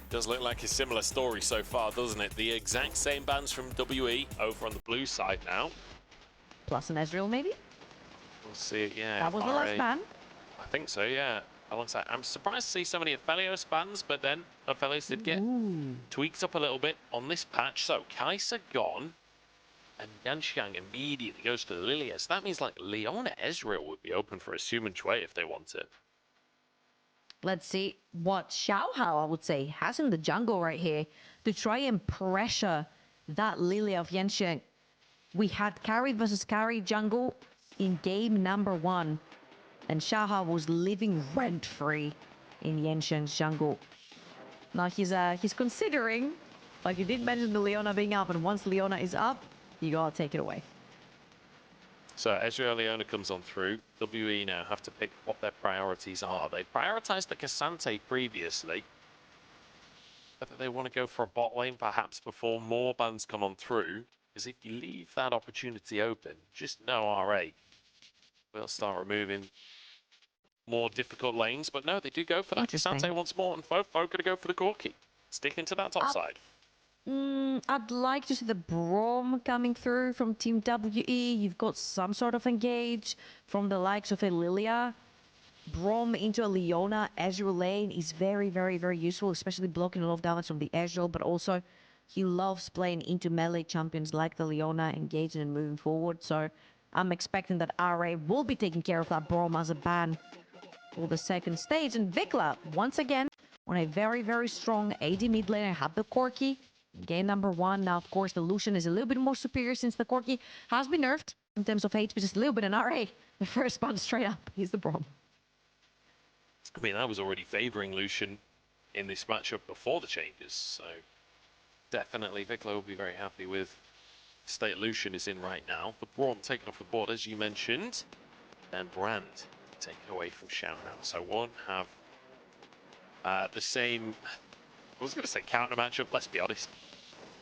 Does look like a similar story so far, doesn't it? The exact same bans from WE over on the blue side now. Plus an Ezreal, maybe? We'll see it, yeah. That was the last ban. I think so, yeah. Alongside, I'm surprised to see so many Aphelios bans, but then Aphelios did get tweaked up a little bit on this patch. So Kai'Sa gone, and Yanxiang immediately goes for the Lilia. So that means like Leona Ezreal would be open for Assum and Jwei if they want it. Let's see what Xiaohao, I would say, has in the jungle right here to try and pressure that Lilia of Yanxiang. We had carry versus carry jungle in game number 1. And Xiaohao was living rent-free in Yanxiang's jungle. Now he's considering, like you did mention the Leona being up, and once Leona is up, you gotta take it away. So Ezreal Leona comes on through. WE now have to pick what their priorities are. They prioritized the Cassante previously. Whether they want to go for a bot lane perhaps before more bans come on through. Because if you leave that opportunity open, just no RA. We'll start removing more difficult lanes, but no, they do go for that Cassante once more, and FoFo gonna go for the Corki. Sticking to that top side. I'd like to see the Braum coming through from Team WE. You've got some sort of engage from the likes of a Lilia. Braum into a Leona Ezreal lane is very, very, very useful, especially blocking a lot of damage from the Ezreal, but also he loves playing into melee champions like the Leona, engaging and moving forward. So I'm expecting that RA will be taking care of that Braum as a ban for the second stage. And Vicla, once again, on a very, very strong AD mid laner, have the Corki. Game number 1. Now, of course, the Lucian is a little bit more superior since the Corki has been nerfed in terms of HP, just a little bit in RA. The first ban straight up is the Braum. I mean, I was already favoring Lucian in this matchup before the changes, so definitely Vicla will be very happy with the state Lucian is in right now. The Braum taken off the board, as you mentioned, and Brand taken away from Xiaohao. So one have the same, I was going to say counter matchup, let's be honest.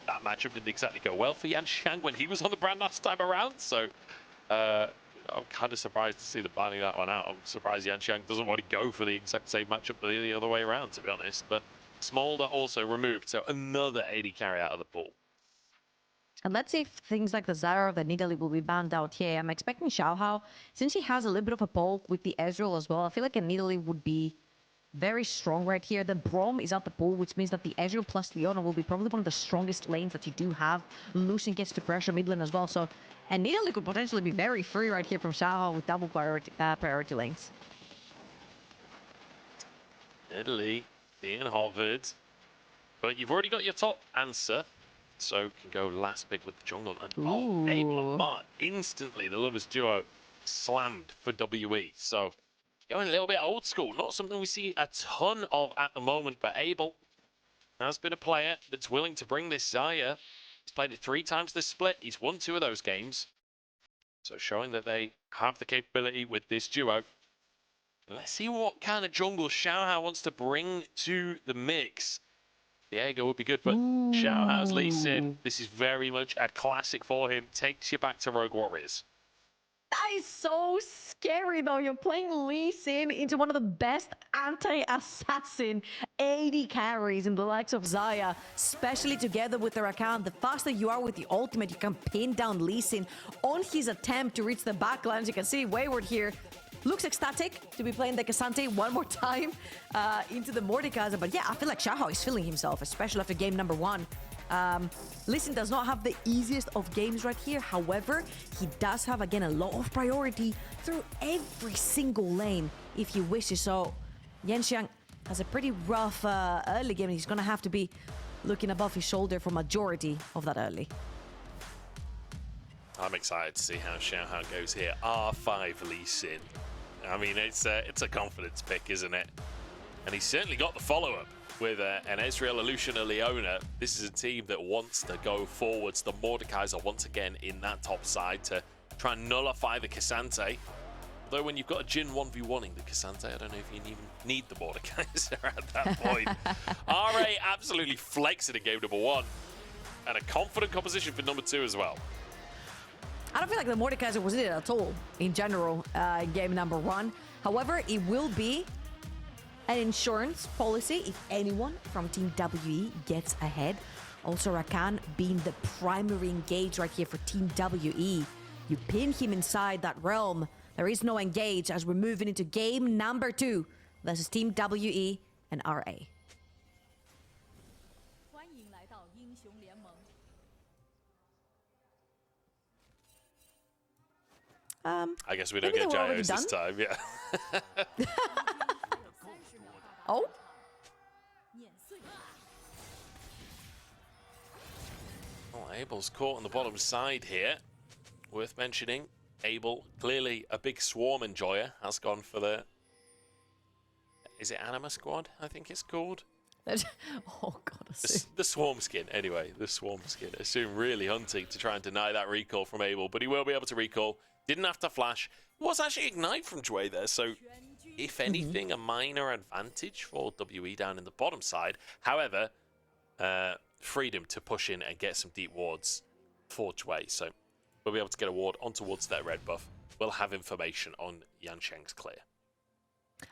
That matchup didn't exactly go well for Yanxiang when he was on the Brand last time around, so I'm kind of surprised to see the banning that one out. I'm surprised Yanxiang doesn't want to go for the exact same matchup the other way around, to be honest. But Smolder also removed, so another AD carry out of the pool. And let's see if things like the Zyra or the Nidalee will be banned out here. I'm expecting Xiaohao, since he has a little bit of a bulk with the Ezreal as well, I feel like a Nidalee would be very strong right here. The Braum is out the pool, which means that the Ezreal plus Leona will be probably one of the strongest lanes that you do have. Lucian gets to pressure mid lane as well, so and Nidalee could potentially be very free right here from Xiaohao with double priority lanes. Nidalee being hovered, but you've already got your top answer, so can go last pick with the jungle. And Lamont, instantly the Lovers duo slammed for WE. So going a little bit old school, not something we see a ton of at the moment, but Abel has been a player that's willing to bring this Xayah. He's played it 3 times this split. He's won 2 of those games. So showing that they have the capability with this duo. Let's see what kind of jungle Xiaohao wants to bring to the mix. Diego would be good, but Xiaohao's Lee Sin, this is very much a classic for him. Takes you back to Rogue Warriors. That is so scary, though. You're playing Lee Sin into one of the best anti-assassin AD carries in the likes of Xayah, especially together with their account. The faster you are with the ultimate, you can pin down Lee Sin on his attempt to reach the backline. As you can see, Wayward here looks ecstatic to be playing the Cassante one more time into the Mordekaiser. But yeah, I feel like Xiaohao is feeling himself, especially after game number 1. Lee Sin does not have the easiest of games right here. However, he does have, again, a lot of priority through every single lane if he wishes. So Yanxiang has a pretty rough early game. He's going to have to be looking above his shoulder for majority of that early. I'm excited to see how Xiaohao goes here. R5 Lee Sin. I mean, it's a confidence pick, isn't it? And he's certainly got the follow-up with an Ezreal, a Lucian, a Leona. This is a team that wants to go forwards. The Mordekaiser once again in that top side to try and nullify the Cassante. Although when you've got a Jhin 1v1ing the Cassante, I don't know if you even need the Mordekaiser at that point. RA absolutely flexed in game number 1. And a confident composition for number 2 as well. I don't feel like the Mordekaiser was in it at all in general in game number 1. However, it will be an insurance policy if anyone from Team WE gets ahead. Also, Rakan being the primary engage right here for Team WE. You pin him inside that realm. There is no engage as we're moving into game number 2 versus Team WE and RA. I guess we don't get gyros this time, yeah. Oh. Well, Abel's caught on the bottom side here. Worth mentioning, Abel, clearly a big swarm enjoyer, has gone for the... Is it Anima Squad, I think it's called? Oh, God. The swarm skin, anyway. The swarm skin. Assum really hunting to try and deny that recall from Abel, but he will be able to recall. Didn't have to flash. It was actually Ignite from Jwei there, so if anything, a minor advantage for WE down in the bottom side. However, freedom to push in and get some deep wards for Jwei, so we'll be able to get a ward on towards their red buff. We'll have information on Yansheng's clear.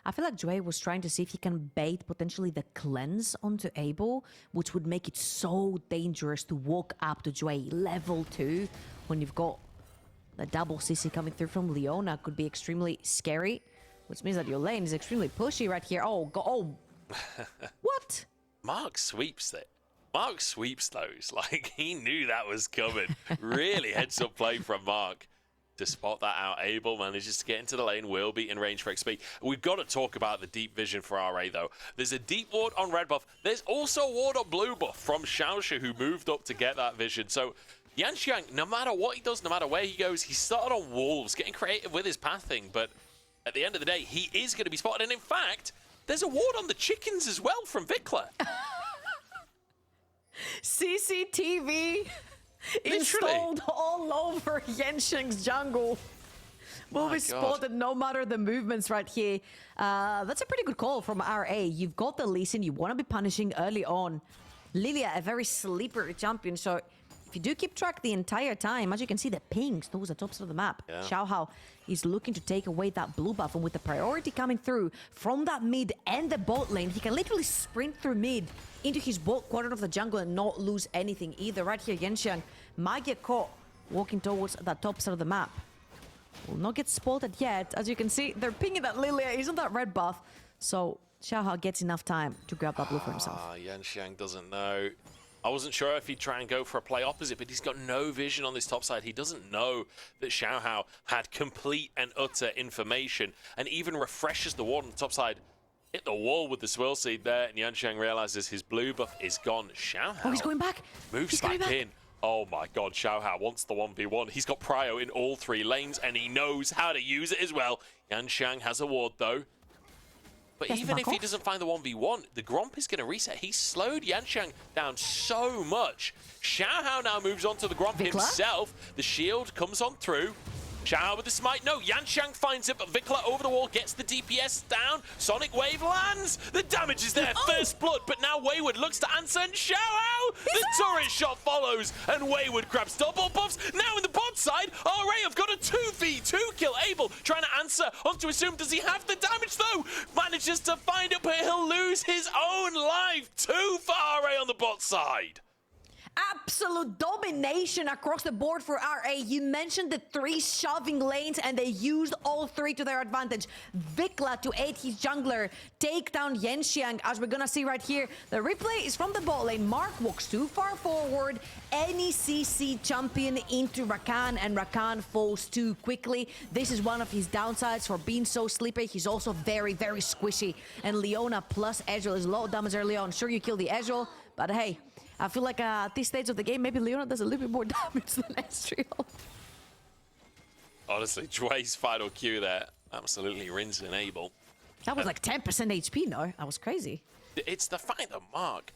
I feel like Jwei was trying to see if he can bait potentially the cleanse onto Abel, which would make it so dangerous to walk up to Jwei level 2 when you've got the double CC coming through from Leona. Could be extremely scary, which means that your lane is extremely pushy right here. Oh, oh. What? Mark sweeps it. Mark sweeps those. Like, he knew that was coming. Really heads up play from Mark to spot that out. Abel manages to get into the lane, will be in range for XP. We've got to talk about the deep vision for RA, though. There's a deep ward on red buff. There's also a ward on blue buff from Xiaoxu, who moved up to get that vision. So Yansheng, no matter what he does, no matter where he goes, he started on wolves, getting creative with his pathing, but at the end of the day, he is going to be spotted. And in fact, there's a ward on the chickens as well from Vicla. CCTV installed all over Yansheng's jungle. Will be spotted no matter the movements right here. That's a pretty good call from RA. You've got the Lee Sin you want to be punishing early on. Lilia, a very slippery champion, so if you do keep track the entire time, as you can see, the pings towards the tops of the map. Yeah. Xiaohao is looking to take away that blue buff, and with the priority coming through from that mid and the bot lane, he can literally sprint through mid into his bot quadrant of the jungle and not lose anything either. Right here, Yansheng might get caught walking towards the top side of the map. Will not get spotted yet. As you can see, they're pinging that Lilia. He's on that red buff, so Xiaohao gets enough time to grab that blue for himself. Yansheng doesn't know. I wasn't sure if he'd try and go for a play opposite, but he's got no vision on this top side. He doesn't know that Xiaohao had complete and utter information, and even refreshes the ward on the top side. Hit the wall with the swirl seed there, and Yansheng realizes his blue buff is gone. Xiaohao. Oh, he's going back. Moves back in. Oh my god, Xiaohao wants the 1v1. He's got prio in all 3 lanes, and he knows how to use it as well. Yansheng has a ward, though. But even if he doesn't find the 1v1, the Gromp is going to reset. He slowed Yansheng down so much. Xiaohao now moves on to the Gromp himself. The shield comes on through. Xiaohao with the smite. No, Yansheng finds it, but Vicla over the wall gets the DPS down. Sonic Wave lands. The damage is there. First blood, but now Wayward looks to answer, and Xiaohao, the turret shot follows, and Wayward grabs double buffs. Now in the bot side, RA have got a 2v2 kill. Abel trying to answer onto Assum. Does he have the damage, though? Manages to find it, but he'll lose his own life. 2 for RA on the bot side. Absolute domination across the board for RA. You mentioned the 3 shoving lanes, and they used all 3 to their advantage. Vicla to aid his jungler, take down Yansheng, as we're gonna see right here. The replay is from the bot lane. Mark walks too far forward. Any CC champion into Rakan, and Rakan falls too quickly. This is one of his downsides for being so slippery. He's also very, very squishy. And Leona plus Ezreal is a lot of damage early on. Sure, you kill the Ezreal, but hey, I feel like at this stage of the game, maybe Leona does a little bit more damage than Ezreal. Honestly, Jwei's final Q there, absolutely rinsing Abel. That was like 10% HP, no? That was crazy. It's the fact that Mark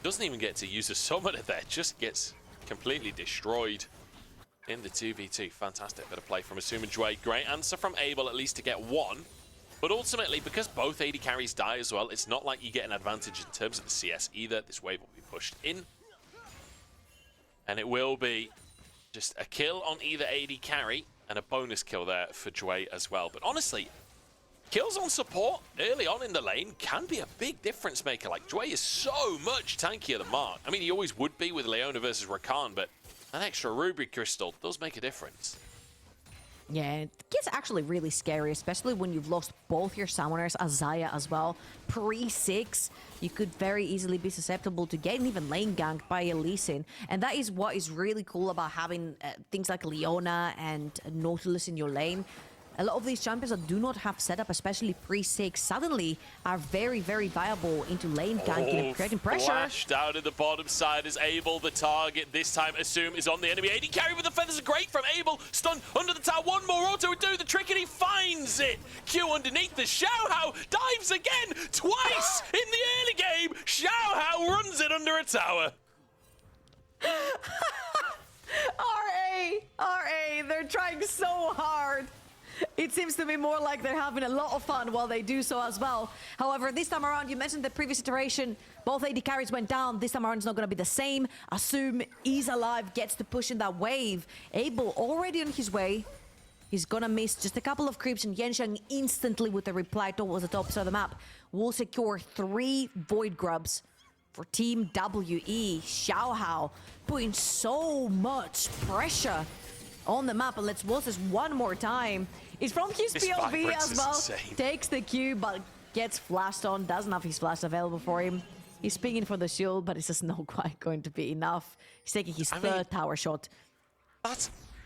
doesn't even get to use a summoner there, just gets completely destroyed in the 2v2. Fantastic bit of play from Assum and Jwei. Great answer from Abel, at least to get 1. But ultimately, because both AD carries die as well, it's not like you get an advantage in terms of the CS either. This wave will be pushed in. And it will be just a kill on either AD carry and a bonus kill there for Jwei as well. But honestly, kills on support early on in the lane can be a big difference maker. Like, Jwei is so much tankier than Mark. I mean, he always would be with Leona versus Rakan, but an extra Ruby Crystal does make a difference. Yeah, it gets actually really scary, especially when you've lost both your summoners, Azaya as well. Pre-6, you could very easily be susceptible to getting even lane ganked by a Lee Sin. And that is what is really cool about having things like Leona and Nautilus in your lane. A lot of these champions that do not have setup, especially pre-6, suddenly are very, very viable into lane ganking and creating pressure. Flash down in the bottom side is Abel, the target. This time, Assum is on the enemy. AD carry with the feathers are great from Abel. Stun under the tower. One more auto would do the trick, and he finds it. Q underneath the Xiaohao. Dives again. Twice in the early game. Xiaohao runs it under a tower. RA, they're trying so hard. It seems to be more like they're having a lot of fun while they do so as well. However, this time around, you mentioned the previous iteration, both AD carries went down. This time around, it's not going to be the same. Assum is alive, gets to push in that wave. Abel already on his way. He's going to miss just a couple of creeps, and Yensheng instantly with the reply towards the top side of the map will secure 3 Void Grubs for Team WE. Xiaohao putting so much pressure on the map, and let's watch this one more time. It's from his POV as well. Insane. Takes the Q, but gets flashed on. Doesn't have his flash available for him. He's pinging for the shield, but it's just not quite going to be enough. He's taking his third tower shot.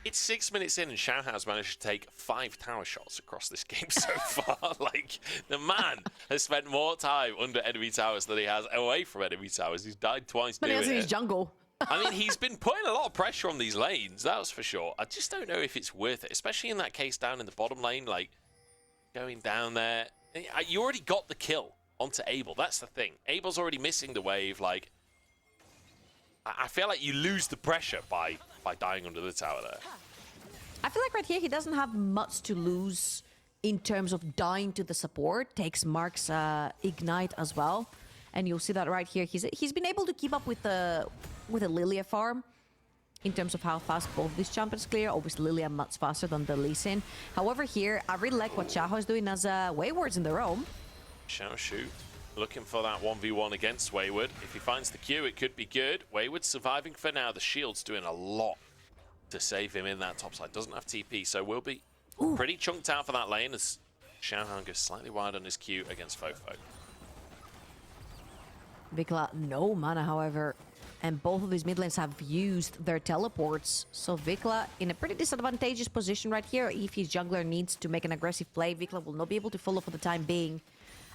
It's 6 minutes in, and Xiaohao's managed to take 5 tower shots across this game so far. Like, the man has spent more time under enemy towers than he has away from enemy towers. He's died twice doing it. But he has his jungle. I mean, he's been putting a lot of pressure on these lanes, that's for sure. I just don't know if it's worth it, especially in that case down in the bottom lane, like, going down there. You already got the kill onto Abel, that's the thing. Abel's already missing the wave, like, I feel like you lose the pressure by dying under the tower there. I feel like right here, he doesn't have much to lose in terms of dying to the support. Takes Mark's Ignite as well. And you'll see that right here. He's been able to keep up with the Lilia farm in terms of how fast both these champions clear. Obviously, Lilia much faster than the Lee Sin. However, here, I really like what Xiaohao is doing as Waywards in the roam. Xiaoxu looking for that 1v1 against Wayward. If he finds the Q, it could be good. Wayward surviving for now. The shield's doing a lot to save him in that top side. Doesn't have TP, so will be pretty chunked out for that lane as Xiaohao goes slightly wide on his Q against FoFo. Vicla, no mana, however, and both of these mid lanes have used their teleports. So Vicla in a pretty disadvantageous position right here. If his jungler needs to make an aggressive play, Vicla will not be able to follow for the time being.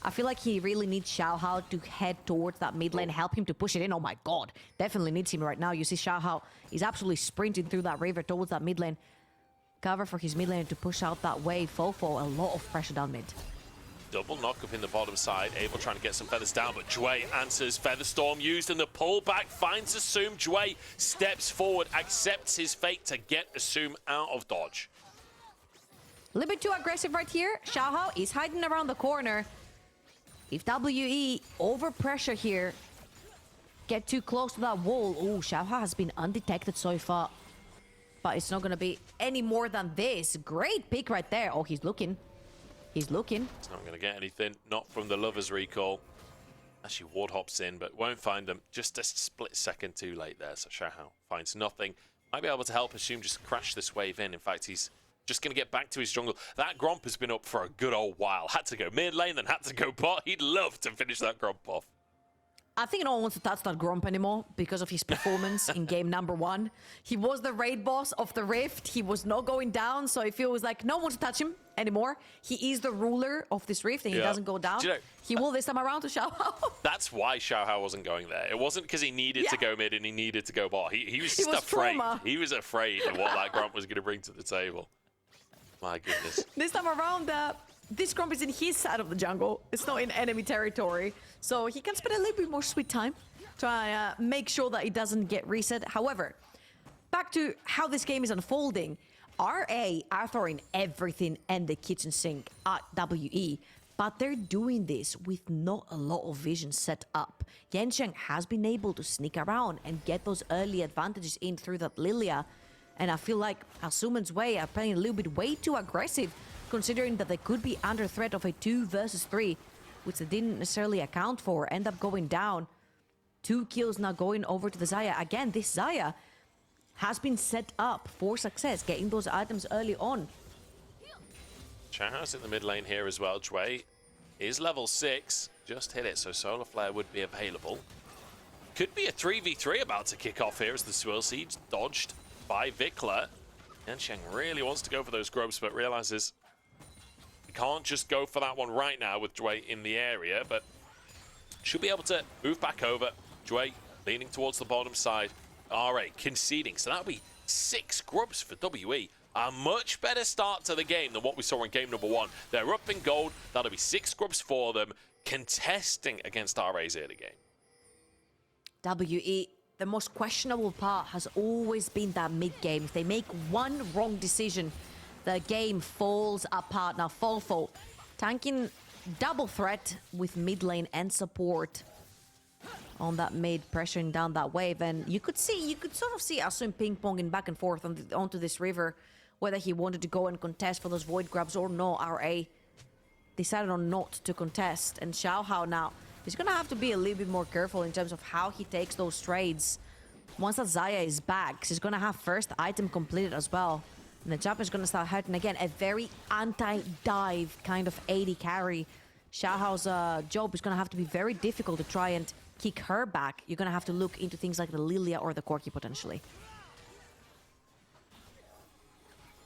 I feel like he really needs Xiaohao to head towards that mid lane, help him to push it in. Oh my god, definitely needs him right now. You see Xiaohao is absolutely sprinting through that river towards that mid lane. Cover for his mid lane to push out that wave. FoFo, a lot of pressure down mid. Double knock up in the bottom side. Abel trying to get some feathers down, but Jwei answers. Feather Storm used, and the pullback finds Assum. Jwei steps forward, accepts his fate to get Assum out of dodge. A little bit too aggressive right here. Xiaohao is hiding around the corner. If WE over pressure here, get too close to that wall. Oh, Xiaohao has been undetected so far, but it's not going to be any more than this. Great pick right there. Oh, he's looking. He's looking. He's not going to get anything. Not from the Lover's Recall. Actually, Ward hops in, but won't find him. Just a split second too late there. So Xiaohao finds nothing. Might be able to help Assum just crash this wave in. In fact, he's just going to get back to his jungle. That Gromp has been up for a good old while. Had to go mid lane, then had to go bot. He'd love to finish that Gromp off. I think no one wants to touch that Gromp anymore because of his performance in game number 1. He was the raid boss of the Rift. He was not going down, so it feels like no one wants to touch him anymore. He is the ruler of this Rift, and he doesn't go down. You know, he will this time around to Xiaohao. That's why Xiaohao wasn't going there. It wasn't because he needed to go mid and he needed to go bot. He was just afraid. Trauma. He was afraid of what that Gromp was going to bring to the table. My goodness. This time around, this Gromp is in his side of the jungle. It's not in enemy territory. So he can spend a little bit more sweet time. Try make sure that it doesn't get reset. However, back to how this game is unfolding. RA are throwing everything and the kitchen sink at WE. But they're doing this with not a lot of vision set up. Yensheng has been able to sneak around and get those early advantages in through that Lilia. And I feel like Assum and Jwei are playing a little bit way too aggressive considering that they could be under threat of a 2 versus 3, which they didn't necessarily account for, end up going down. 2 kills now going over to the Xayah. Again, this Xayah has been set up for success, getting those items early on. Xiaohao's in the mid lane here as well. Jwei is level 6. Just hit it, so Solar Flare would be available. Could be a 3v3 about to kick off here as the Swirl Siege dodged by Vicla. And Heng really wants to go for those grubs, but realizes he can't just go for that one right now with Jwei in the area, but should be able to move back over. Jwei leaning towards the bottom side. RA conceding, so that'll be 6 grubs for WE. A much better start to the game than what we saw in game number 1. They're up in gold. That'll be 6 grubs for them, contesting against RA's early game. WE, the most questionable part has always been that mid-game. If they make one wrong decision, the game falls apart. Now, FoFo tanking double threat with mid lane and support on that mid, pressuring down that wave. And you could sort of see Assum ping-ponging back and forth onto this river, whether he wanted to go and contest for those void grabs or no. RA decided on not to contest. And Xiaohao now, he's going to have to be a little bit more careful in terms of how he takes those trades. Once that Xayah is back, he's going to have first item completed as well. And the jump is going to start hurting again. A very anti-dive kind of AD carry. Xiaohao's job is going to have to be very difficult to try and kick her back. You're going to have to look into things like the Lilia or the Corki potentially.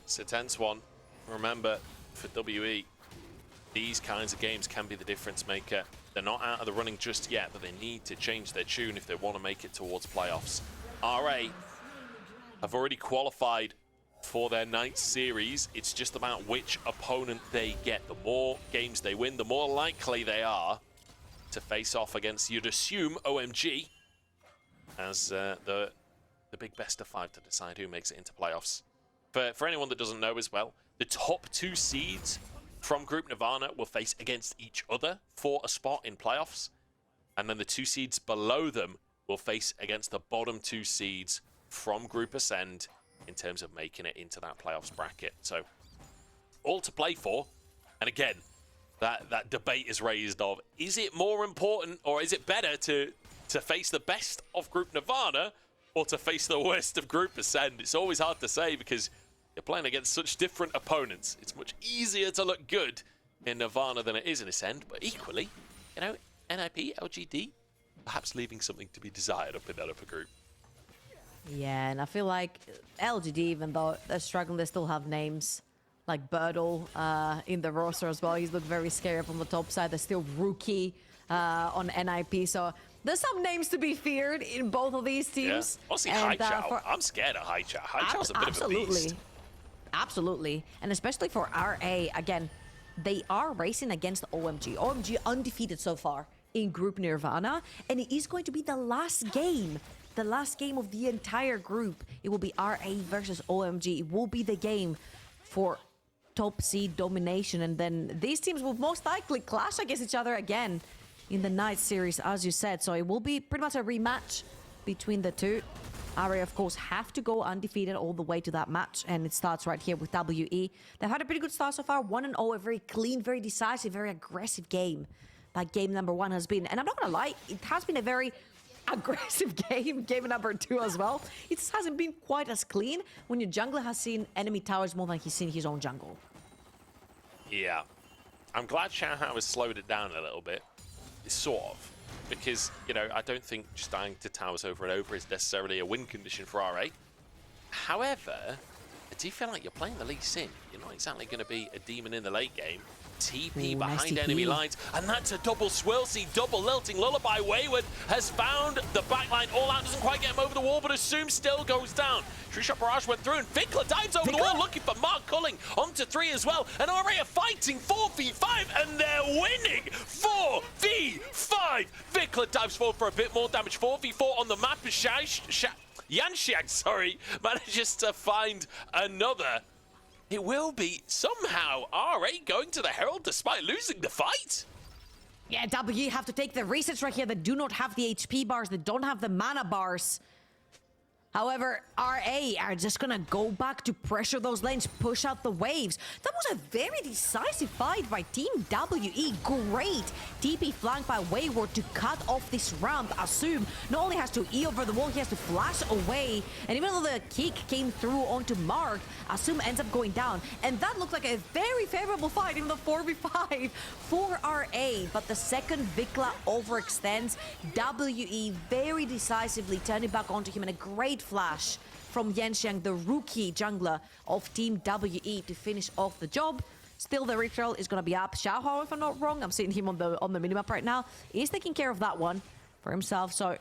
It's a tense one. Remember, for WE, these kinds of games can be the difference maker. They're not out of the running just yet, but they need to change their tune if they want to make it towards playoffs. RA have already qualified for their ninth series. It's just about which opponent they get. The more games they win, the more likely they are to face off against, you'd assume, OMG as the big best of 5 to decide who makes it into playoffs. For anyone that doesn't know as well, the top 2 seeds from Group Nirvana will face against each other for a spot in playoffs. And then the 2 seeds below them will face against the bottom 2 seeds from Group Ascend in terms of making it into that playoffs bracket. So all to play for. And again, that debate is raised of, is it more important or is it better to face the best of Group Nirvana or to face the worst of Group Ascend? It's always hard to say because you're playing against such different opponents. It's much easier to look good in Nirvana than it is in Ascend, but equally, you know, NIP, LGD, perhaps leaving something to be desired up in that upper group. Yeah, and I feel like LGD, even though they're struggling, they still have names like Birdle in the roster as well. He's looked very scary from the top side. There's still Rookie on NIP, so there's some names to be feared in both of these teams. Yeah. Honestly, Haichao. I'm scared of Haichao. Haichao's a bit of a beast. Absolutely. And especially for RA, again, they are racing against OMG. OMG undefeated so far in Group Nirvana, and it is going to be the last game of the entire group. It will be RA versus OMG. It will be the game for top seed domination, and then these teams will most likely clash against each other again in the night series, as you said. So it will be pretty much a rematch between the two. RA, of course, have to go undefeated all the way to that match, and it starts right here with WE. They've had a pretty good start so far, 1-0, a very clean, very decisive, very aggressive game. That game number 1 has been, and I'm not gonna lie, it has been a very aggressive game number 2 as well. It just hasn't been quite as clean when your jungler has seen enemy towers more than he's seen his own jungle. Yeah. I'm glad Xiaohao has slowed it down a little bit. Sort of. Because, you know, I don't think just dying to towers over and over is necessarily a win condition for RA. However, I do feel like you're playing the Lee Sin. You're not exactly going to be a demon in the late game. TP behind enemy lines, and that's a double swirl seed, double lilting lullaby. Wayward has found the backline. All out doesn't quite get him over the wall, but Assum still goes down. Shot Barrage went through, and Vicla dives over the wall, looking for Mark Culling onto 3 as well. And RA are fighting 4v5, and they're winning 4v5. Vicla dives forward for a bit more damage. 4v4 on the map as Yanxiang, manages to find another. It will be somehow RA going to the Herald despite losing the fight. Yeah, W have to take the resets right here. They do not have the HP bars. They don't have the mana bars. However, RA are just gonna go back to pressure those lanes, push out the waves. That was a very decisive fight by Team WE. Great TP flanked by Wayward to cut off this ramp. Assum not only has to E over the wall, he has to flash away. And even though the kick came through onto Mark, Assum ends up going down. And that looked like a very favorable fight in the 4v5 for RA. But the second Vicla overextends, WE very decisively turning back onto him in a great flash from Yanxiang, the rookie jungler of Team WE, to finish off the job. Still, the retrail is going to be up. Xiaohao, if I'm not wrong, I'm seeing him on the minimap right now, is taking care of that one for himself. So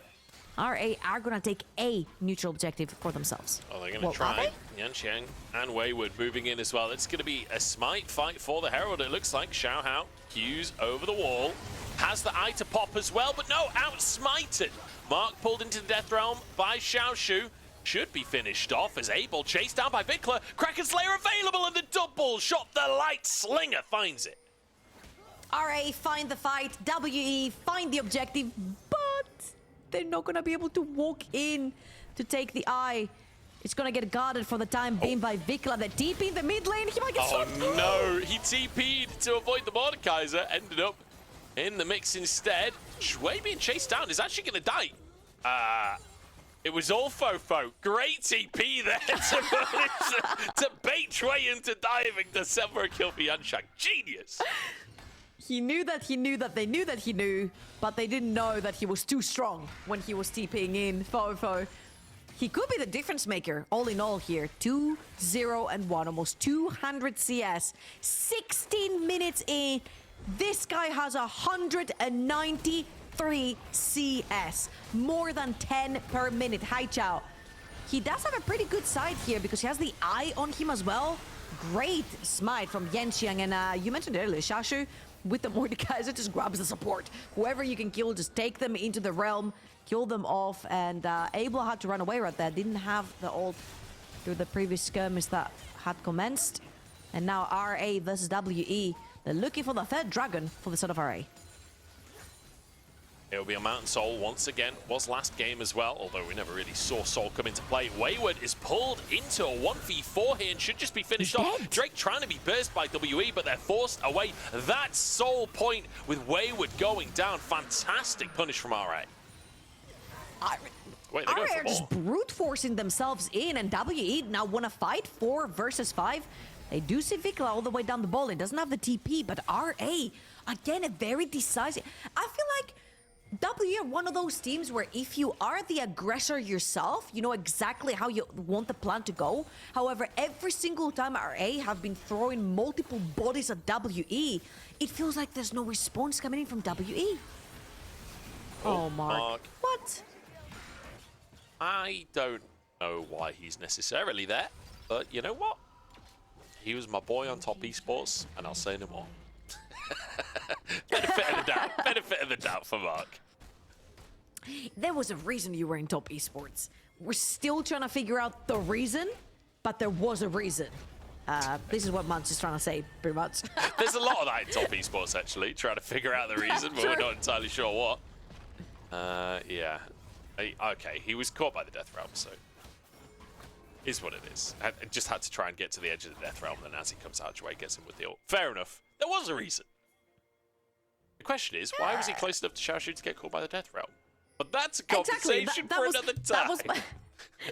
RA are going to take a neutral objective for themselves. Oh, they're going to try. Yanxiang and Wayward moving in as well. It's going to be a smite fight for the Herald. It looks like Xiaohao cues over the wall. Has the eye to pop as well, but no, outsmited. Mark pulled into the Death Realm by Xiaoxu. Should be finished off as Abel chased down by Vicla. Kraken Slayer available and the double shot. The Light Slinger finds it. RA find the fight. WE find the objective, but they're not going to be able to walk in to take the eye. It's going to get guarded for the time being by Vicla. The TP in the mid lane. He might get Oh swapped. no, he TP'd to avoid the Mordekaiser. Ended up in the mix instead. Jwei being chased down is actually going to die. It was all FoFo. Great TP there to bait Jwei into diving to set for a kill for Yanxiang. Genius. He knew that he knew that they knew that he knew, but they didn't know that he was too strong when he was TPing in FoFo. He could be the difference maker, all in all here. 2-0-1, almost 200 CS. 16 minutes in. This guy has 193 CS. More than 10 per minute. Hi, Chow. He does have a pretty good side here because he has the eye on him as well. Great smite from Yanxiang. And you mentioned earlier, Xiaoxu with the Mordekaiser just grabs the support. Whoever you can kill, just take them into the realm, kill them off. And Abel had to run away right there. Didn't have the ult through the previous skirmish that had commenced. And now RA versus WE. They're looking for the third dragon for the side of RA. It'll be a Mountain Soul once again. Was last game as well, although we never really saw Soul come into play. Wayward is pulled into a 1v4 here and should just be finished off. Drake trying to be burst by WE, but they're forced away. That Soul point with Wayward going down. Fantastic punish from RA. Wait, RA are just brute forcing themselves in, and WE now want to fight 4 versus 5. They do see Vicla all the way down the ball. It doesn't have the TP, but RA, again, a very decisive. I feel like W are one of those teams where if you are the aggressor yourself, you know exactly how you want the plan to go. However, every single time RA have been throwing multiple bodies at WE, it feels like there's no response coming in from WE. Oh, Mark. What? I don't know why he's necessarily there, but you know what? He was my boy on top esports, and I'll say no more. Benefit of the doubt. Benefit of the doubt for Mark. There was a reason you were in top esports. We're still trying to figure out the reason, but there was a reason. This is what Munch is trying to say, pretty much. There's a lot of that in top esports, actually, trying to figure out the reason, but we're not entirely sure what. Yeah. Okay, he was caught by the Death Realm, so is what it is. I just had to try and get to the edge of the Death Realm, and as he comes out, Jwei gets him with the ult. Fair enough. There was a reason. The question is, why was he close enough to Xiaoxu to get caught by the Death Realm? But that's a conversation for another time.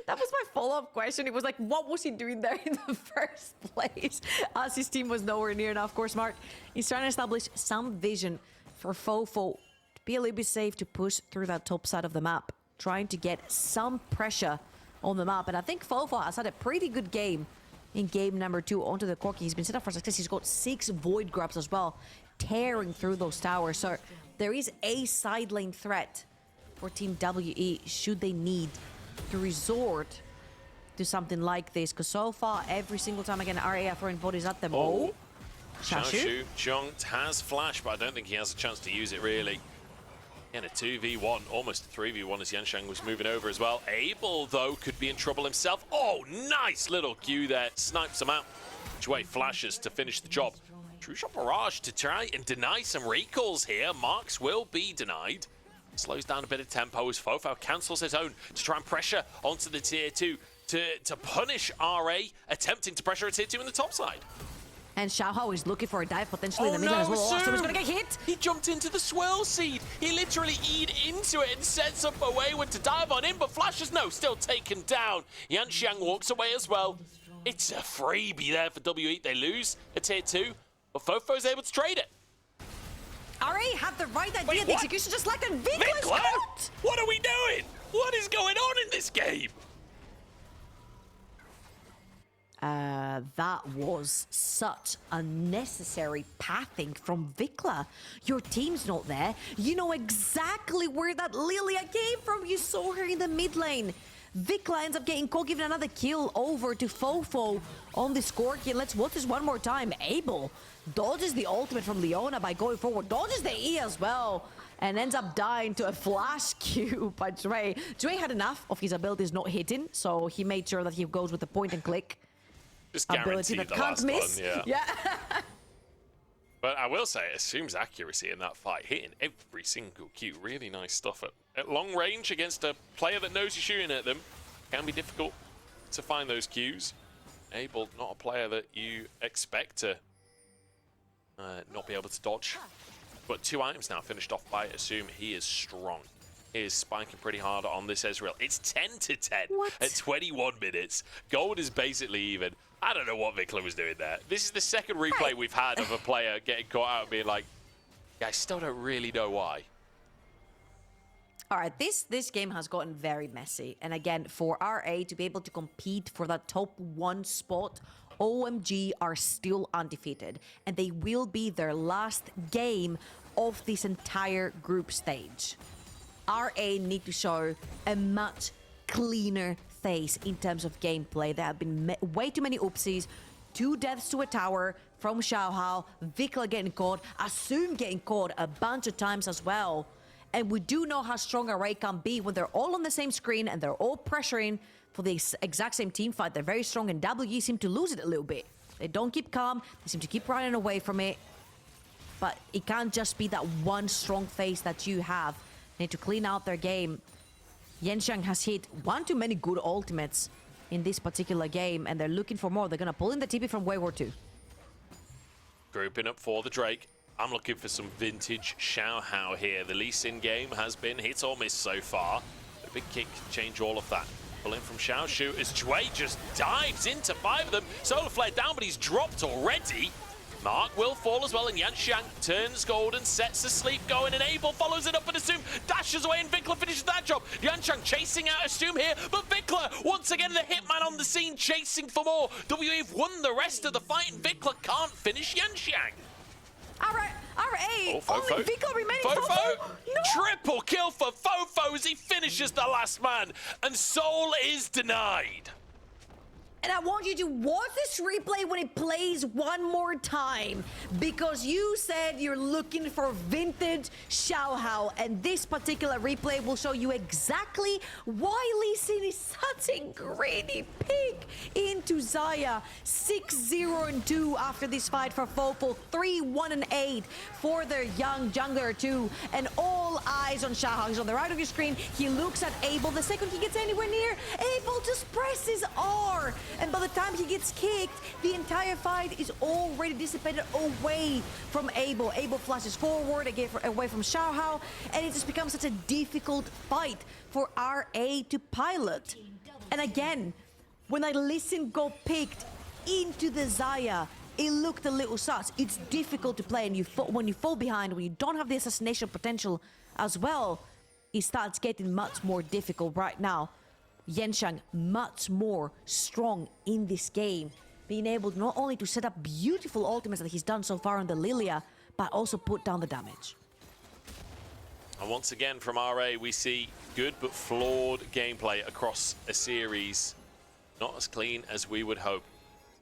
That was my follow-up question. It was like, what was he doing there in the first place? As his team was nowhere near. Now, of course, Mark is trying to establish some vision for FoFo to be a little bit safe to push through that top side of the map, trying to get some pressure on the map. And I think FoFo has had a pretty good game in game number 2 onto the Corki. He's been set up for success. He's got 6 void grabs as well, tearing through those towers. So there is a side lane threat for Team WE should they need to resort to something like this. Because so far, every single time again, RA are throwing bodies at them. Oh, Xiaoxu junked, has flash, but I don't think he has a chance to use it really. And a 2v1, almost a 3v1 as Yanxiang was moving over as well. Abel, though, could be in trouble himself. Oh, nice little Q there. Snipes him out. Jwei flashes to finish the job. True Shot Barrage to try and deny some recalls here. Marks will be denied. slows down a bit of tempo as FoFo cancels his own to try and pressure onto the tier 2 to punish RA, attempting to pressure a tier 2 in the top side. And Xiaohao is looking for a dive potentially in the middle as well. Assum is going to get hit. He jumped into the swirl seed. He literally E'd into it and sets up a Wayward to dive on him, but Flashes no, still taken down. Yanxiang walks away as well. It's a freebie there for WE. They lose a tier 2, but FoFo's able to trade it. RA had the right idea. The execution just like a Vicla's out. What are we doing? What is going on in this game? That was such unnecessary pathing from Vicla. Your team's not there. You know exactly where that Lilia came from. You saw her in the mid lane. Vicla ends up getting caught, giving another kill over to FoFo on the Scorpion. Let's watch this one more time. Abel dodges the ultimate from Leona by going forward, dodges the E as well, and ends up dying to a flash Q by Jwei. Jwei had enough of his abilities not hitting, so he made sure that he goes with the point and click. Just ability guaranteed that the can't last miss. one, yeah. But I will say, Assum's accuracy in that fight, hitting every single Q, really nice stuff at long range against a player that knows you're shooting at them. Can be difficult to find those Qs. Abel, not a player that you expect to not be able to dodge. But 2 items now finished off by Assum. He is strong. He is spiking pretty hard on this Ezreal. It's 10 to 10 at 21 minutes. Gold is basically even. I don't know what Vicla was doing there. This is the second replay we've had of a player getting caught out and being like, yeah, I still don't really know why. All right, this game has gotten very messy. And again, for RA to be able to compete for that top 1 spot, OMG are still undefeated. And they will be their last game of this entire group stage. RA need to show a much cleaner face in terms of gameplay. There have been way too many oopsies, 2 deaths to a tower from Xiaohao, Vicla getting caught, Assum getting caught a bunch of times as well. And we do know how strong RA can be when they're all on the same screen and they're all pressuring for the exact same team fight. They're very strong, and WE seem to lose it a little bit. They don't keep calm, they seem to keep running away from it. But it can't just be that one strong face that you have. They need to clean out their game. Yanxiang has hit one too many good ultimates in this particular game, and they're looking for more. They're going to pull in the TP from Wayward too. Grouping up for the Drake. I'm looking for some vintage Xiaohao here. The Lee Sin game has been hit or miss so far. A big kick can change all of that. Pull in from Xiaoxu as Jwei just dives into 5 of them. Solar Flare down, but he's dropped already. Mark will fall as well, and Yanxiang turns gold and sets the sleep going, and Abel follows it up and Assum dashes away, and Vicla finishes that job. Yanxiang chasing out Assum here, but Vicla, once again, the hitman on the scene, chasing for more. WE have won the rest of the fight, and Vicla can't finish Yanxiang. RA, Oh, only Vicla remains. FoFo, no. Triple kill for FoFo as he finishes the last man, and Soul is denied. And I want you to watch this replay when it plays one more time, because you said you're looking for vintage Xiaohao, and this particular replay will show you exactly why Lee Sin is such a greedy pig into Xayah. 6-0-2 after this fight for FoFo, 3-1-8 for their young jungler too, and all eyes on Xiaohao. He's on the right of your screen. He looks at Abel. The second he gets anywhere near, Abel just presses R. And by the time he gets kicked, the entire fight is already dissipated away from Abel. Abel flashes forward, away from Xiaohao, and it just becomes such a difficult fight for RA to pilot. And again, when I listen got picked into the Xayah, it looked a little sus. It's difficult to play, and when you fall behind, when you don't have the assassination potential as well, it starts getting much more difficult right now. Yanxiang much more strong in this game, being able not only to set up beautiful ultimates that he's done so far on the Lilia, but also put down the damage. And once again from RA, we see good but flawed gameplay across a series. Not as clean as we would hope.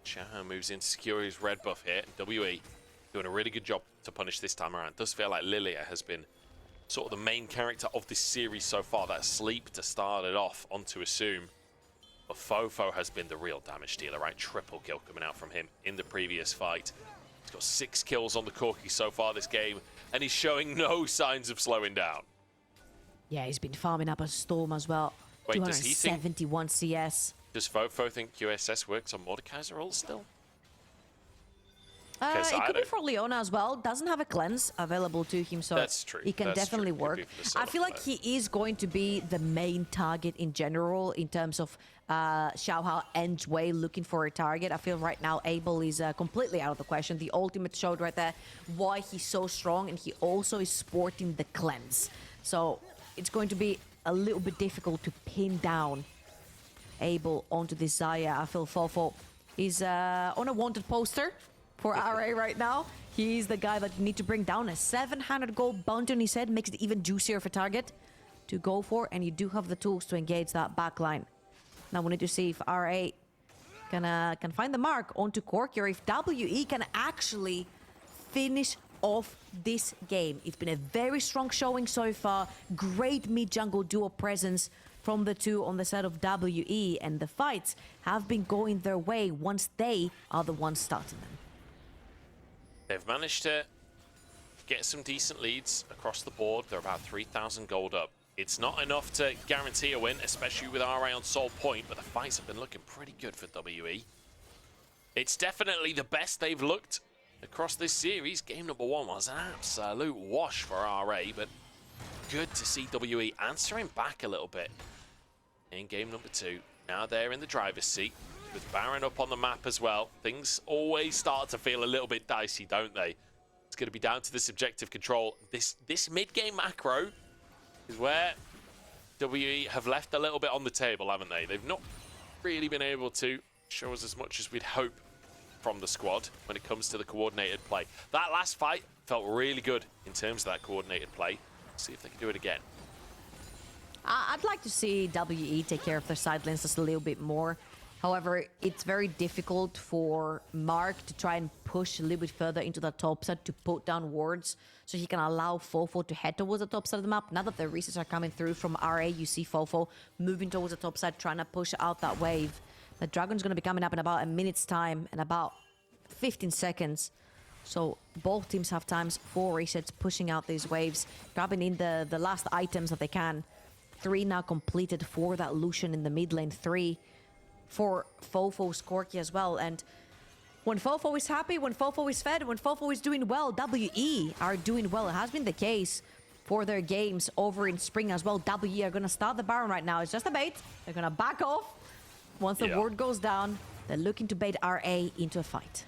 Xiaohao moves in to secure his red buff here. WE doing a really good job to punish this time around. It does feel like Lilia has been sort of the main character of this series so far. That sleep to start it off onto Assum. But FoFo has been the real damage dealer, right? Triple kill coming out from him in the previous fight. He's got 6 kills on the Corki so far this game, and he's showing no signs of slowing down. Yeah, he's been farming up a Storm as well. Wait, does he think... 271 CS. Does FoFo think QSS works on Mordekaiser ults still? It could be for Leona as well. Doesn't have a cleanse available to him, so that's true. He can definitely work. I feel like he is going to be the main target in general in terms of Xiaohao and Jwei looking for a target. I feel right now Abel is completely out of the question. The ultimate showed right there why he's so strong, and he also is sporting the cleanse. So it's going to be a little bit difficult to pin down Abel onto this Xayah. I feel FoFo is on a wanted poster for RA right now. He's the guy that you need to bring down. A 700 gold bounty on his head makes it even juicier of a target to go for, and you do have the tools to engage that backline. Now we need to see if RA can find the mark onto Corki, or if WE can actually finish off this game. It's been a very strong showing so far. Great mid-jungle duo presence from the two on the side of WE, and the fights have been going their way once they are the ones starting them. They've managed to get some decent leads across the board. They're about 3,000 gold up. It's not enough to guarantee a win, especially with RA on sole point, but the fights have been looking pretty good for WE. It's definitely the best they've looked across this series. Game number 1 was an absolute wash for RA, but good to see WE answering back a little bit in game number 2. Now they're in the driver's seat, with Baron up on the map as well. Things always start to feel a little bit dicey, don't they? It's going to be down to the subjective control. This mid-game macro is where WE have left a little bit on the table, haven't they? They've not really been able to show us as much as we'd hope from the squad when it comes to the coordinated play. That last fight felt really good in terms of that coordinated play. Let's see if they can do it again. I'd like to see WE take care of their side lanes just a little bit more. However, it's very difficult for Mark to try and push a little bit further into the top side to put down wards so he can allow FoFo to head towards the top side of the map. Now that the resets are coming through from RA, you see FoFo moving towards the top side, trying to push out that wave. The Dragon's going to be coming up in about a minute's time and about 15 seconds. So both teams have times for resets, pushing out these waves, grabbing in the last items that they can. 3 now completed for that Lucian in the mid lane, 3 for FoFo's Corki as well. And when FoFo is happy, when FoFo is fed, when FoFo is doing well, WE are doing well. It has been the case for their games over in spring as well. WE are going to start the Baron right now. It's just a bait. They're going to back off. Once the ward goes down, they're looking to bait RA into a fight.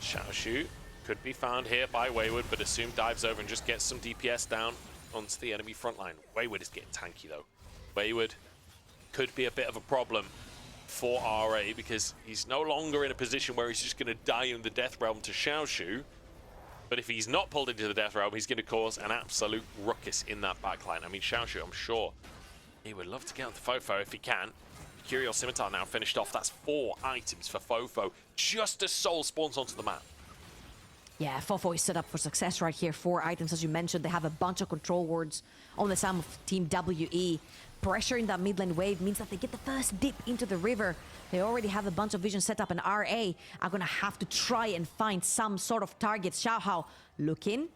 Xiaoxu could be found here by Wayward, but Assum dives over and just gets some DPS down onto the enemy front line. Wayward is getting tanky though. Wayward could be a bit of a problem for RA because he's no longer in a position where he's just going to die in the Death Realm to Xiaoxu. But if he's not pulled into the Death Realm, he's going to cause an absolute ruckus in that backline. I mean, Xiaoxu, I'm sure he would love to get on the FoFo if he can. Curious Scimitar now finished off. That's 4 items for FoFo, just as Soul spawns onto the map. Yeah, FoFo is set up for success right here. 4 items, as you mentioned. They have a bunch of control wards on the side of Team WE. Pressuring that mid lane wave means that they get the first dip into the river. They already have a bunch of vision set up, and RA are going to have to try and find some sort of target. Xiaohao looking.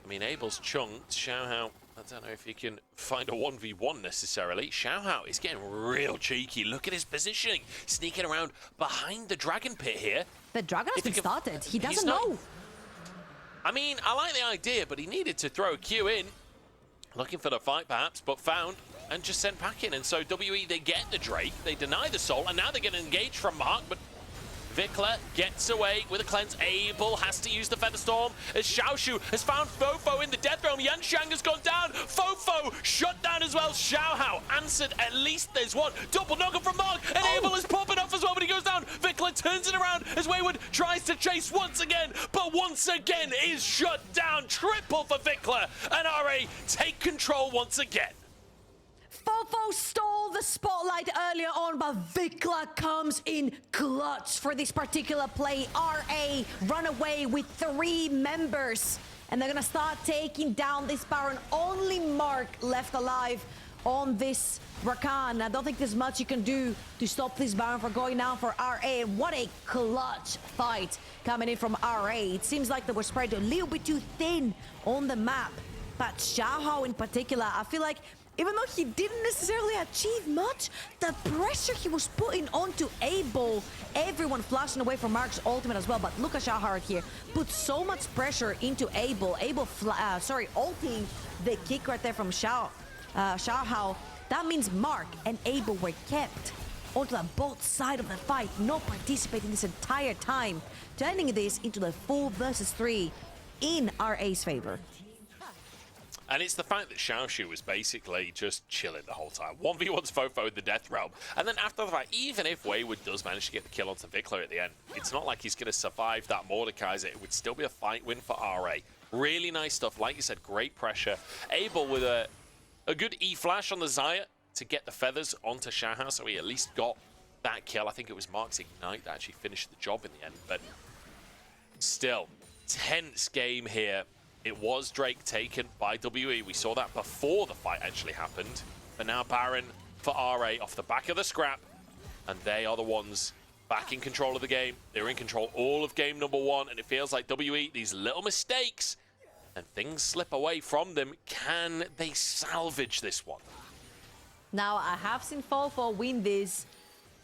I mean, Abel's chunked. Xiaohao, I don't know if he can find a 1v1 necessarily. Xiaohao is getting real cheeky. Look at his positioning. Sneaking around behind the Dragon Pit here. The Dragon has been started. He doesn't know. I mean, I like the idea, but he needed to throw a Q in. Looking for the fight, perhaps, but found and just sent packing. And so WE, they get the Drake, they deny the Soul, and now they're getting engaged from Mark, but Vicla gets away with a cleanse. Abel has to use the Featherstorm as Xiaoxu has found FoFo in the Death Realm. Yanshang has gone down. FoFo shut down as well. Xiaohao answered. At least there's one. Double knocker from Mark, and Abel is popping off as well, but he goes down. Vicla turns it around as Wayward tries to chase once again, but once again is shut down. Triple for Vicla, and RA take control once again. FoFo stole the spotlight earlier on, but Vicla comes in clutch for this particular play. RA run away with 3 members, and they're gonna start taking down this Baron. Only Mark left alive on this Rakan. I don't think there's much you can do to stop this Baron from going down for RA. What a clutch fight coming in from RA. It seems like they were spread a little bit too thin on the map. But Xiaohao in particular, I feel like even though he didn't necessarily achieve much, the pressure he was putting onto Abel, everyone flashing away from Mark's ultimate as well, but look at Xiaohao right here, put so much pressure into Abel, ulting the kick right there from Xiaohao. That means Mark and Abel were kept onto the both side of the fight, not participating this entire time, turning this into the 4 versus 3 in RA's favor. And it's the fact that Xiaoxu was basically just chilling the whole time. 1v1's FoFo in the Death Realm. And then after the fact, even if Wayward does manage to get the kill onto Vicla at the end, it's not like he's going to survive that Mordekaiser. It would still be a fight win for RA. Really nice stuff. Like you said, great pressure. Abel with a good E-flash on the Xayah to get the feathers onto Xiaohao, so he at least got that kill. I think it was Mark's Ignite that actually finished the job in the end. But still, tense game here. It was Drake taken by WE. We saw that before the fight actually happened. But now Baron for RA off the back of the scrap. And they are the ones back in control of the game. They're in control all of game number 1. And it feels like WE, these little mistakes, and things slip away from them. Can they salvage this one? Now, I have seen FoFo win this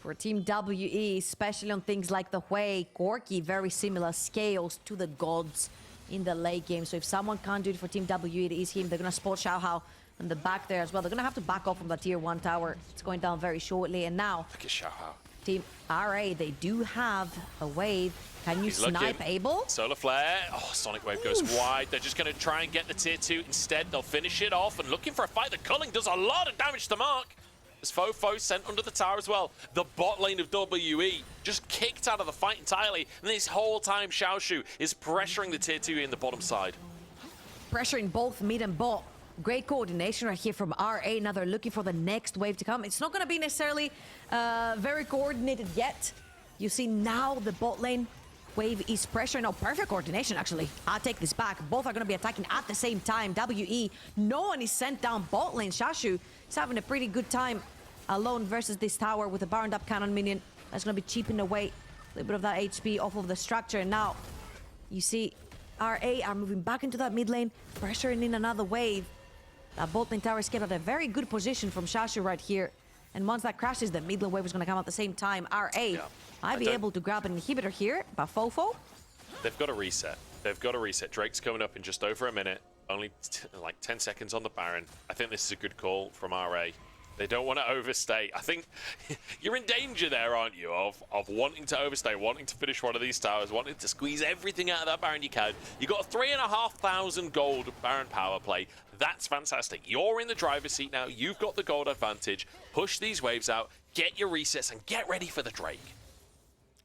for Team WE, especially on things like the Jwei, Corki, very similar scales to the gods in the late game. So if someone can't do it for Team WE, it is him. They're going to spot Xiaohao in the back there as well. They're going to have to back off from the tier 1 tower. It's going down very shortly. And now, look at Xiaohao. Team RA, they do have a wave. Can you snipe Abel? Solar Flare. Oh, Sonic Wave goes wide. They're just going to try and get the tier 2. Instead, they'll finish it off. And looking for a fight, the culling does a lot of damage to Mark. As FoFo sent under the tower as well. The bot lane of WE just kicked out of the fight entirely. And this whole time, Xiaoxu is pressuring the tier 2 in the bottom side. Pressuring both mid and bot. Great coordination right here from RA. Now they're looking for the next wave to come. It's not going to be necessarily very coordinated yet. You see now the bot lane wave is pressuring. Oh, perfect coordination, actually. I'll take this back. Both are going to be attacking at the same time. WE, no one is sent down bot lane. Xiaoxu is having a pretty good time alone versus this tower with a Baroned Up Cannon minion. That's going to be chipping away a little bit of that HP off of the structure. And now, you see RA are moving back into that mid lane, pressuring in another wave. That bot lane tower is kept at a very good position from Xiaoxu right here. And once that crashes, the mid lane wave is going to come at the same time. RA might be able to grab an inhibitor here, but FoFo? They've got to reset. They've got to reset. Drake's coming up in just over a minute. Only like 10 seconds on the Baron. I think this is a good call from RA. They don't want to overstay. I think you're in danger there, aren't you, of wanting to overstay, wanting to finish one of these towers, wanting to squeeze everything out of that Baron you can. You got a 3,500 gold Baron power play. That's fantastic. You're in the driver's seat now. You've got the gold advantage. Push these waves out, get your resets, and get ready for the Drake.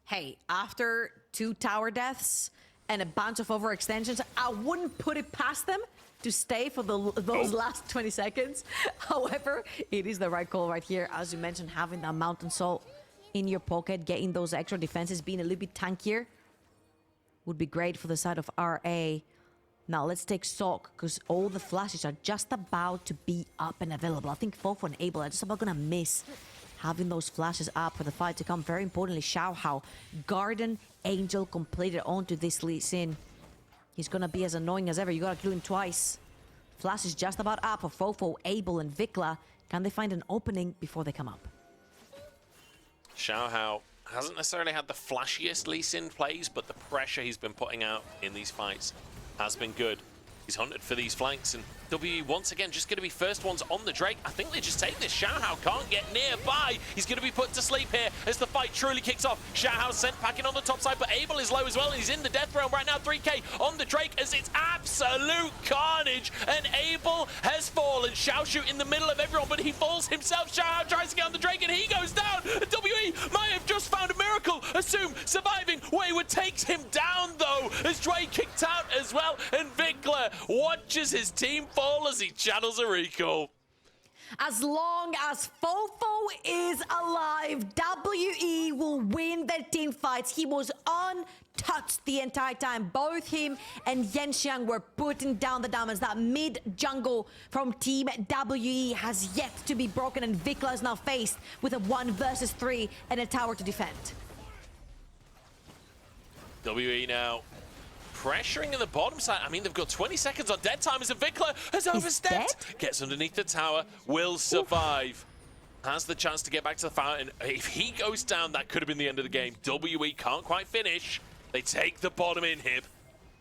Hey, after 2 tower deaths and a bunch of overextensions, I wouldn't put it past them to stay for those last 20 seconds. However, it is the right call right here. As you mentioned, having that Mountain Salt in your pocket, getting those extra defenses, being a little bit tankier would be great for the side of RA. Now, let's take stock, because all the flashes are just about to be up and available. I think FoFo and Abel are just about going to miss having those flashes up for the fight to come. Very importantly, Xiaohao, Garden Angel completed onto this Lee Sin. He's going to be as annoying as ever. You got to kill him twice. Flash is just about up for FoFo, Abel, and Vicla. Can they find an opening before they come up? Xiaohao hasn't necessarily had the flashiest Lee Sin plays, but the pressure he's been putting out in these fights has been good. He's hunted for these flanks, and WE once again just going to be first ones on the Drake. I think they just take this. Xiaohao can't get nearby. He's going to be put to sleep here as the fight truly kicks off. Xiaohao sent packing on the top side, but Abel is low as well, and he's in the death realm right now. 3k on the Drake as it's absolute carnage, and Abel has fallen. Xiaoxu in the middle of everyone, but he falls himself. Xiaohao tries to get on the Drake, and he goes down. WE might have just found a miracle. Assum surviving. Wayward takes him down, though, as Jwei kicked out as well, and Vicla watches his team fall as he channels a recall. As long as FoFo is alive, WE will win their team fights. He was untouched the entire time. Both him and Yenxiang were putting down the diamonds. That mid jungle from Team WE has yet to be broken, and Vicla is now faced with a 1 versus 3 and a tower to defend. WE now pressuring in the bottom side. I mean, they've got 20 seconds on dead time as a Vicla has overstepped. Gets underneath the tower, will survive. Has the chance to get back to the fountain. If he goes down, that could have been the end of the game. WE can't quite finish. They take the bottom inhib.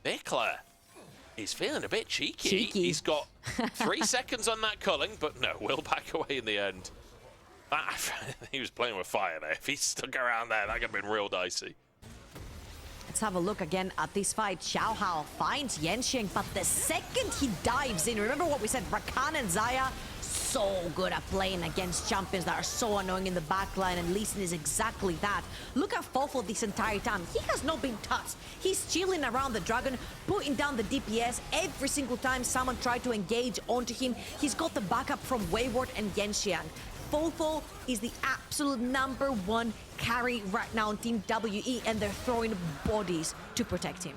Vicla is feeling a bit cheeky. He's got 3 seconds on that culling, but no, will back away in the end. He was playing with fire there. If he stuck around there, that could have been real dicey. Let's have a look again at this fight. Xiaohao finds Yanxiang, but the second he dives in, remember what we said, Rakan and Xayah, so good at playing against champions that are so annoying in the backline, and Lee Sin is exactly that. Look at FoFo this entire time. He has not been touched. He's chilling around the dragon, putting down the DPS every single time someone tried to engage onto him. He's got the backup from Wayward and Yanxiang. FoFo is the absolute #1 carry right now on Team WE, and they're throwing bodies to protect him.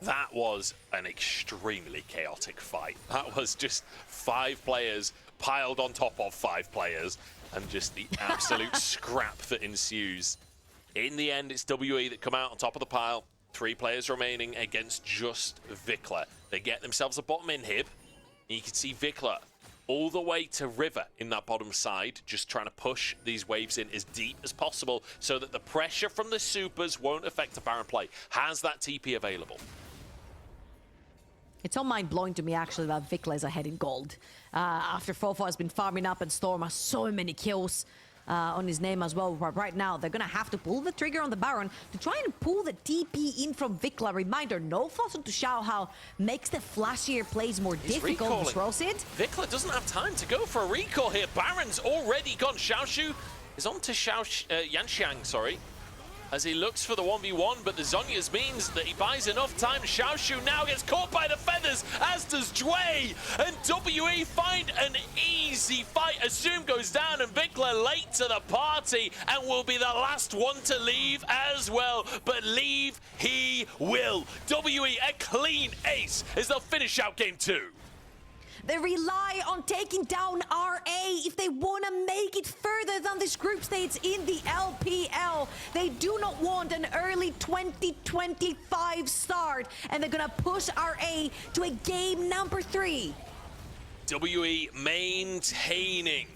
That was an extremely chaotic fight. That was just 5 players piled on top of 5 players, and just the absolute scrap that ensues. In the end, it's WE that come out on top of the pile. 3 players remaining against just Vicla. They get themselves a bottom inhib. You can see Vicla all the way to River in that bottom side, just trying to push these waves in as deep as possible so that the pressure from the supers won't affect the Baron play. Has that TP available? It's all mind-blowing to me, actually, that Vicla is ahead in gold. After FoFo has been farming up and Storm has so many kills on his name as well. But right now, they're going to have to pull the trigger on the Baron to try and pull the TP in from Vicla. Reminder, no flash onto Xiaohao makes the flashier plays more difficult to throw it. Vicla doesn't have time to go for a recall here. Baron's already gone. Xiaoxu is on to Yanxiang, sorry, as he looks for the 1v1, but the Zhonya's means that he buys enough time. Xiaoxu now gets caught by the feathers, as does Jwei, and WE find an easy fight. Assum goes down, and Vicla late to the party, and will be the last one to leave as well, but leave he will. WE a clean ace as they'll finish out game 2. They rely on taking down RA if they want to make it further than this group stage in the LPL. They do not want an early 2025 start, and they're going to push RA to a game #3. WE maintaining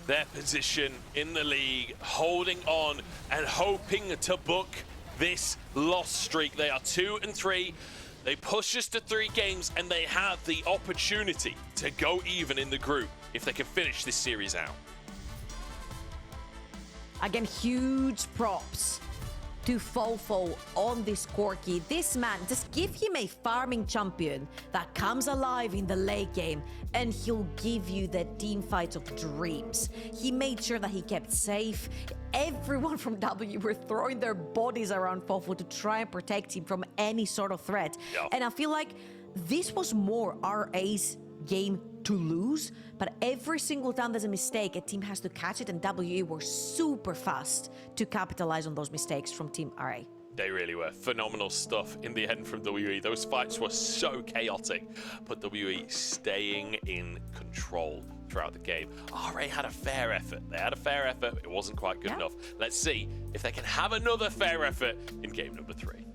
their position in the league, holding on and hoping to book this loss streak. They are 2-3. They push us to 3 games, and they have the opportunity to go even in the group if they can finish this series out. Again, huge props to FoFo on this Corki. This man, just give him a farming champion that comes alive in the late game, and he'll give you the team fights of dreams. He made sure that he kept safe. Everyone from W were throwing their bodies around FoFo to try and protect him from any sort of threat. Yep. And I feel like this was more RA's game to lose, but every single time there's a mistake, a team has to catch it, and WE were super fast to capitalize on those mistakes from Team RA. They really were. Phenomenal stuff in the end from WE. Those fights were so chaotic, but WE staying in control throughout the game. RA had a fair effort. They had a fair effort. It wasn't quite good enough. Let's see if they can have another fair effort in game #3.